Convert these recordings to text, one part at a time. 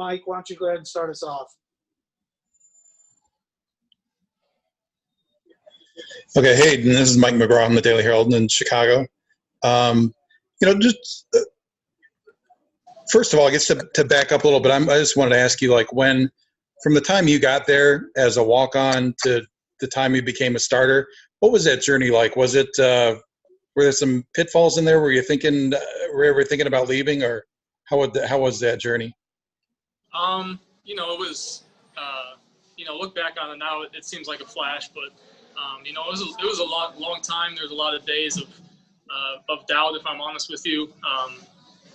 Mike, why don't you go ahead and start us off? Okay, hey, this is Mike McGraw from the Daily Herald in Chicago. First of all, I guess to back up a little bit, I just wanted to ask you, like, from the time you got there as a walk-on to the time you became a starter, what was that journey like? Was it were there some pitfalls in there? Were you ever thinking about leaving, or how was that journey? It was, look back on it now, it seems like a flash, but it was a long time. There's a lot of days of doubt, if I'm honest with you.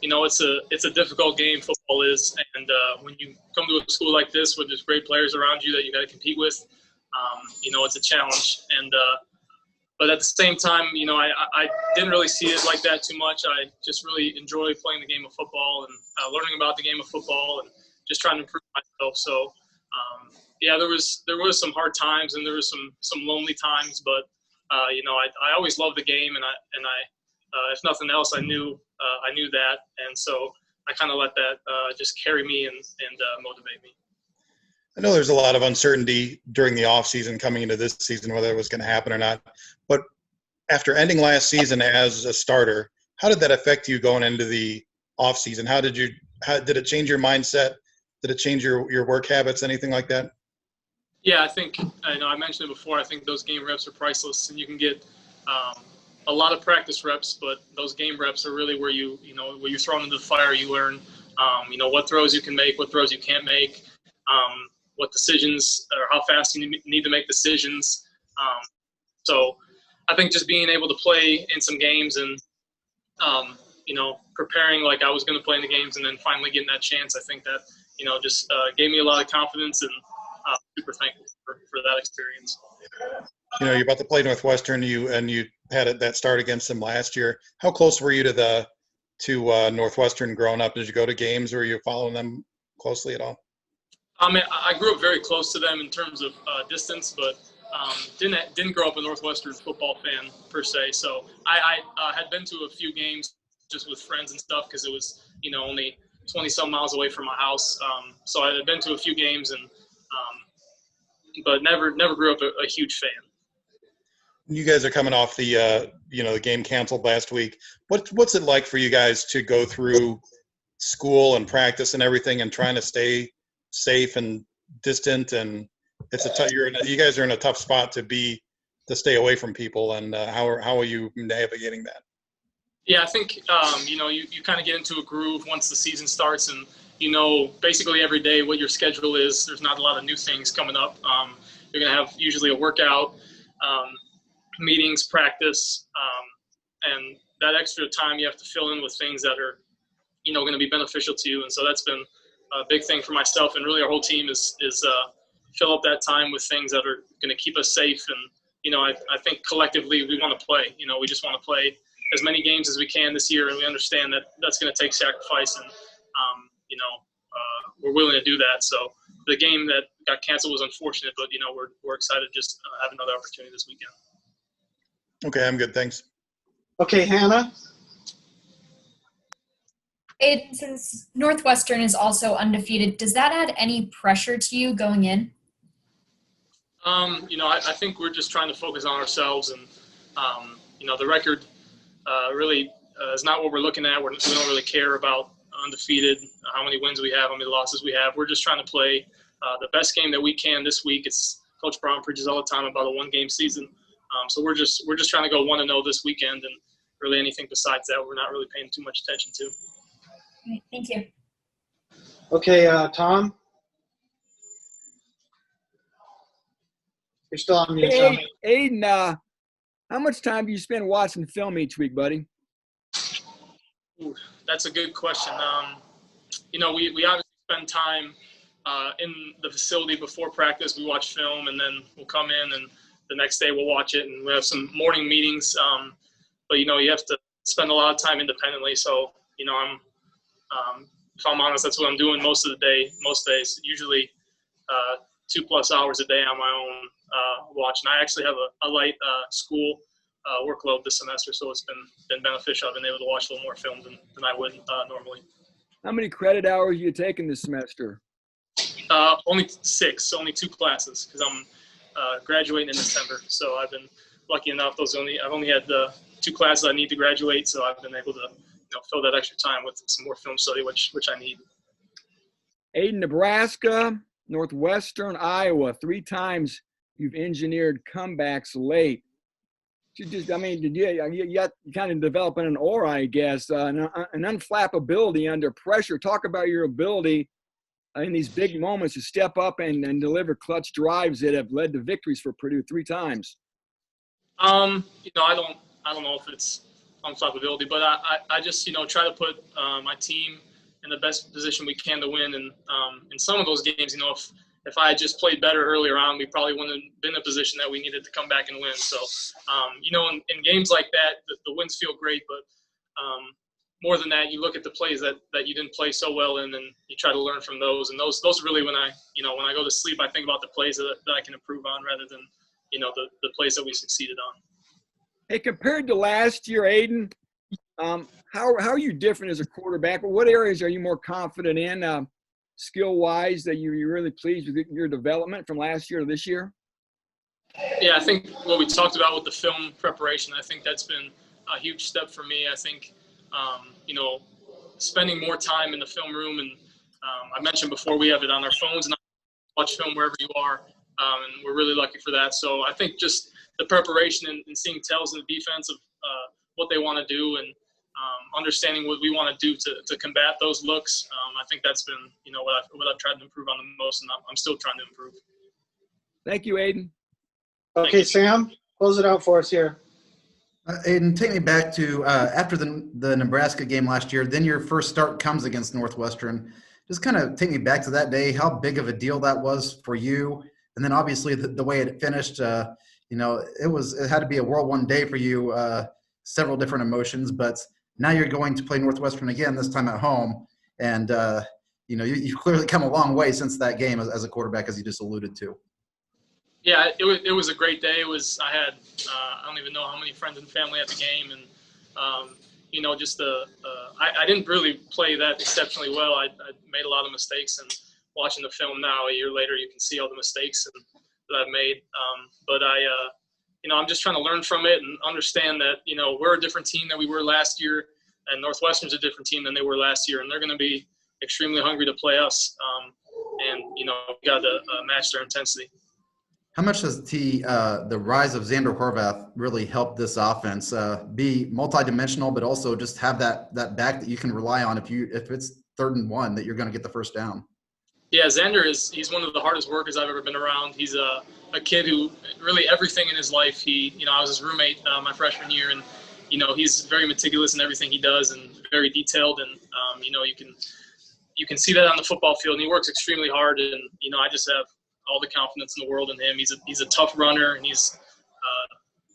It's a difficult game, football is, and when you come to a school like this where there's great players around you that you got to compete with, it's a challenge. And but at the same time, I didn't really see it like that too much. I just really enjoy playing the game of football and learning about the game of football and just trying to improve myself. So, there was some hard times and there was some lonely times, but I always loved the game, and I if nothing else, I knew that, and so I kind of let that just carry me and motivate me. I know there's a lot of uncertainty during the off season coming into this season, whether it was going to happen or not. But after ending last season as a starter, how did that affect you going into the off season? How did it change your mindset? Did it change your work habits, anything like that? Yeah, I mentioned it before. I think those game reps are priceless, and you can get a lot of practice reps, but those game reps are really where where you're thrown into the fire. You learn, what throws you can make, what throws you can't make, what decisions or how fast you need to make decisions. So I think just being able to play in some games and, preparing like I was going to play in the games and then finally getting that chance, I think that, just gave me a lot of confidence, and super thankful for that experience. You're about to play Northwestern, you had that start against them last year. How close were you to Northwestern growing up? Did you go to games, or were you following them closely at all? I grew up very close to them in terms of distance, but didn't grow up a Northwestern football fan per se. So I had been to a few games just with friends and stuff because it was only 20-some miles away from my house. So I had been to a few games, and but never grew up a huge fan. You guys are coming off the the game canceled last week. What's it like for you guys to go through school and practice and everything and trying to stay safe and distant? And you guys are in a tough spot to stay away from people. And how are you navigating that? Yeah, I think you kind of get into a groove once the season starts, and basically every day what your schedule is. There's not a lot of new things coming up. You're gonna have usually a workout, meetings, practice, and that extra time you have to fill in with things that are going to be beneficial to you. And so that's been a big thing for myself, and really our whole team is fill up that time with things that are going to keep us safe. And I think collectively we want to play. We just want to play as many games as we can this year, and we understand that that's going to take sacrifice, and we're willing to do that. So the game that got canceled was unfortunate, but we're excited to just have another opportunity this weekend. Okay, I'm good. Thanks. Okay, Hannah. Aidan, since Northwestern is also undefeated, does that add any pressure to you going in? I think we're just trying to focus on ourselves, and the record really is not what we're looking at. We don't really care about undefeated, how many wins we have, how many losses we have. We're just trying to play the best game that we can this week. Coach Brown preaches all the time about a one-game season. So we're just trying to go 1-0 this weekend, and really anything besides that we're not really paying too much attention to. Right, thank you. Okay, Tom. You're still on mute. Hey, Aidan, how much time do you spend watching film each week, buddy? Ooh, that's a good question. We obviously spend time in the facility before practice. We watch film, and then we'll come in, and the next day we'll watch it, and we have some morning meetings. But you have to spend a lot of time independently. So if I'm honest, that's what I'm doing most of the day. Most days, usually 2+ hours a day on my own watching. I actually have a light school workload this semester, so it's been beneficial. I've been able to watch a little more film than I would normally. How many credit hours are you taking this semester? Only 6, only 2 classes because I'm graduating in December. So I've been lucky enough. I've only had the 2 classes I need to graduate, so I've been able to fill that extra time with some more film study, which I need. Aidan, Nebraska, Northwestern, Iowa. 3 times you've engineered comebacks late. Did you kind of developing an aura, I guess, an unflappability under pressure. Talk about your ability in these big moments to step up and deliver clutch drives that have led to victories for Purdue 3 times. I don't know if it's unflappability, but I just try to put my team in the best position we can to win. And in some of those games, if I had just played better earlier on, we probably wouldn't have been in a position that we needed to come back and win. So, in games like that, the wins feel great, but more than that, you look at the plays that you didn't play so well in, and you try to learn from those. And those really, when I go to sleep, I think about the plays that I can improve on rather than, the plays that we succeeded on. Hey, compared to last year, Aidan, how are you different as a quarterback? What areas are you more confident in, skill-wise, that you're really pleased with your development from last year to this year? Yeah, I think what we talked about with the film preparation, I think that's been a huge step for me. I think, spending more time in the film room, and I mentioned before, we have it on our phones and watch film wherever you are, and we're really lucky for that. So I think just the preparation and seeing tells in the defense of what they want to do, and understanding what we want to do to combat those looks. I think that's been, what I've tried to improve on the most, and I'm still trying to improve. Thank you, Aidan. Okay, Sam, close it out for us here. Aidan, take me back to after the Nebraska game last year, then your first start comes against Northwestern. Just kind of take me back to that day, how big of a deal that was for you. And then obviously the way it finished, it had to be a whirlwind day for you, several different emotions, but now you're going to play Northwestern again, this time at home. And, you've clearly come a long way since that game as a quarterback, as you just alluded to. Yeah, it was a great day. I don't even know how many friends and family at the game, and I didn't really play that exceptionally well. I made a lot of mistakes, and watching the film now a year later, you can see all the mistakes that I've made. But I'm just trying to learn from it and understand that we're a different team than we were last year, and Northwestern's a different team than they were last year, and they're going to be extremely hungry to play us. We got to match their intensity. How much does the rise of Xander Horvath really help this offense be multidimensional, but also just have that back that you can rely on if it's 3rd and 1 that you're going to get the first down? Yeah, Xander he's one of the hardest workers I've ever been around. He's a kid who really everything in his life. I was his roommate my freshman year, and he's very meticulous in everything he does and very detailed, and you can see that on the football field. And he works extremely hard, and I just have all the confidence in the world in him. He's a tough runner, and he's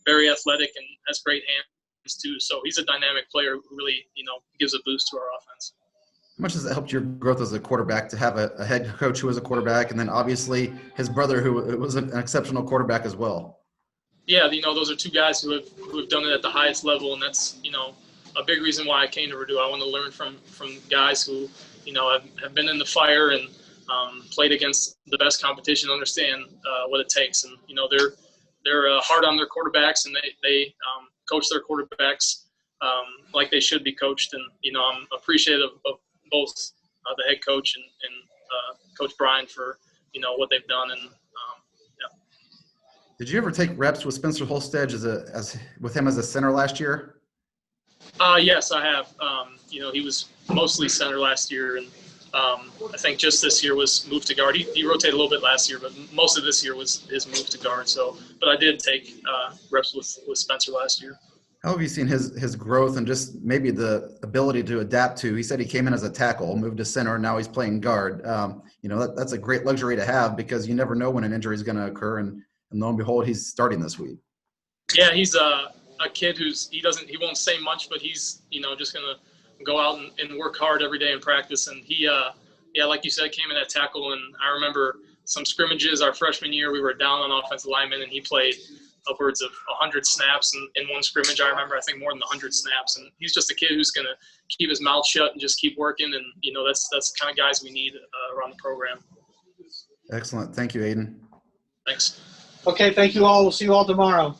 very athletic and has great hands too. So he's a dynamic player who really gives a boost to our offense. How much has it helped your growth as a quarterback to have a head coach who was a quarterback, and then obviously his brother who was an exceptional quarterback as well? Yeah, those are 2 guys who have done it at the highest level, and that's a big reason why I came to Purdue. I want to learn from guys who have been in the fire and played against the best competition, understand what it takes, and they're hard on their quarterbacks, and they coach their quarterbacks like they should be coached. And I'm appreciative of both the head coach and Coach Brian for what they've done. And yeah. Did you ever take reps with Spencer Holstead with him as a center last year? Yes, I have. He was mostly center last year, and I think just this year was moved to guard. He rotated a little bit last year, but most of this year was his move to guard. So, but I did take reps with Spencer last year. How have you seen his growth and just maybe the ability to adapt to? He said he came in as a tackle, moved to center, and now he's playing guard. That's a great luxury to have because you never know when an injury is going to occur, and lo and behold, he's starting this week. Yeah, he's a kid he won't say much, but he's just going to go out and work hard every day in practice. And he, like you said, came in at tackle. And I remember some scrimmages our freshman year, we were down on offensive linemen, and he played upwards of 100 snaps in one scrimmage. I remember, I think more than 100 snaps. And he's just a kid who's going to keep his mouth shut and just keep working. And, you know, that's the kind of guys we need around the program. Excellent. Thank you, Aidan. Thanks. Okay, thank you all. We'll see you all tomorrow.